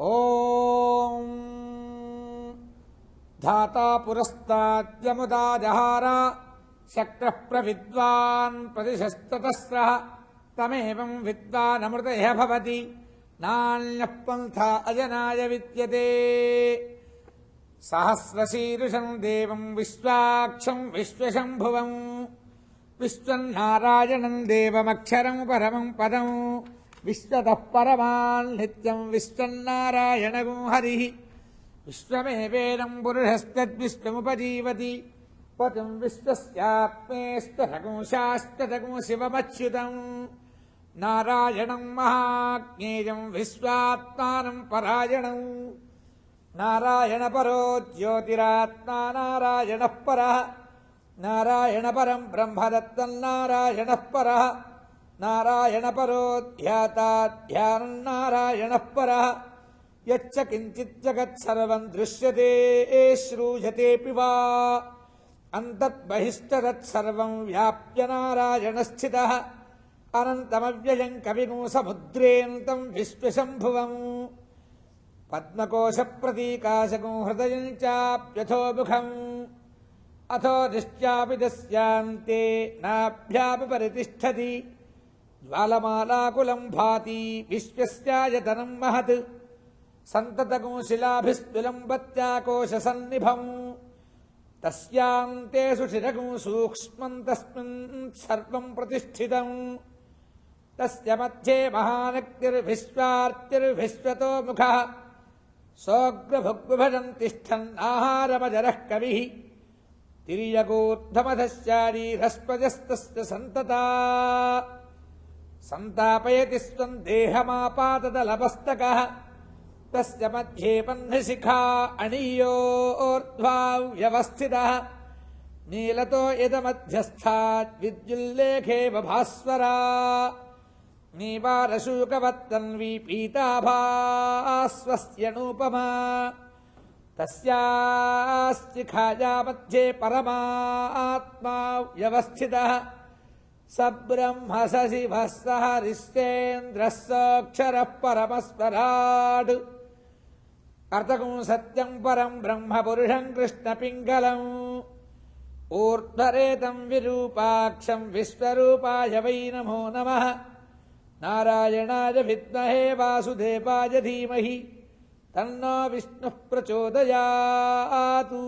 ఓం ధాతా పురస్తాద్యముదా జహార శక్రః ప్రవిద్వాన్ ప్రతిశస్తతస్రః తమేవం విద్వానమృతయః భవతి నాన్యః పంథా అజనాయ విద్యతే. సహస్రశీర్షం దేవం విశ్వాక్షం విశ్వశంభువం విశ్వన్నారాయణం దేవమక్షరం పరమం పదం విశ్వతః పరమాన్ నిత్యం విశ్వన్నారాయణగం హరి. విశ్వమేవేదం పురుషస్తద్విశ్వముపజీవతి పదం విశ్వస్యాత్మేస్తరగం శాశ్వతగం శివమచ్యుతం. నారాయణం మహాజ్ఞేయం విశ్వాత్మానం పరాయణం. నారాయణ పరో జ్యోతిరాత్మా నారాయణః పరః. నారాయణ పరం బ్రహ్మదత్తం నారాయణః పరః. నారాయణ పరో ధ్యాతా ధ్యానం నారాయణః పరః. యచ్చ కించిత్ జగత్సర్వం దృశ్యతే శ్రూయతేపి వా అంతద్బహిష్టతత్సర్వం వ్యాప్య నారాయణః స్థితః. అనంతమవ్యయం కవిగుం సముద్రేంతం విశ్వశంభువం. పద్మకోశ ప్రతీకాశకం హృదయం చాప్యథోముఖం. అథో దృష్ట్యాపి దస్యాంతే నాభ్యాపి పరితిష్ఠతి. జ్వాలమాలాకులం భాతి విశ్వస్యాయతనం మహత్. సంతతకం శిలాభిస్విలంబత్యాకోశ సన్నిభం. తస్యాంతే సుషిరకం సూక్ష్మం తస్మిన్ సర్వం ప్రతిష్ఠితం. తస్య మధ్యే మహానక్తిర్విశ్వార్తిర్విశ్వతో ముఖః. సోగ్రభుగ్విభజం తిష్టన్నాహారమజరః కవిః. తిర్యగోర్ధమధశారీరస్పజస్తస్య సంతతా. సంతాపయతి స్వం దేహమాపాతదలపస్తకః. తస్య మధ్యే పహ్నిశిఖా అణీయోర్ధ్వా వ్యవస్థితః. నీలతో యదమధ్యస్థాత్ విద్యుల్లేఖేవ భాస్వరా. నీవారశూకవత్తన్వీ పీతాభాస్వస్యనూపమా. తస్యాస్తిఖాయా మధ్యే పరమాత్మా వ్యవస్థితః. స బ్రహ్మ స శివః స హరిశ్చేంద్రః సాక్షరః పరమస్వరాట్. అర్థకం సత్యం పరం బ్రహ్మ పురుషం కృష్ణపింగళం. ఊర్ధ్వరేతం విరూపాక్షం విశ్వరూపాయ వై నమో నమః. నారాయణాయ విద్మహే వాసుదేవాయ ధీమహి తన్నో విష్ణుః ప్రచోదయాతు.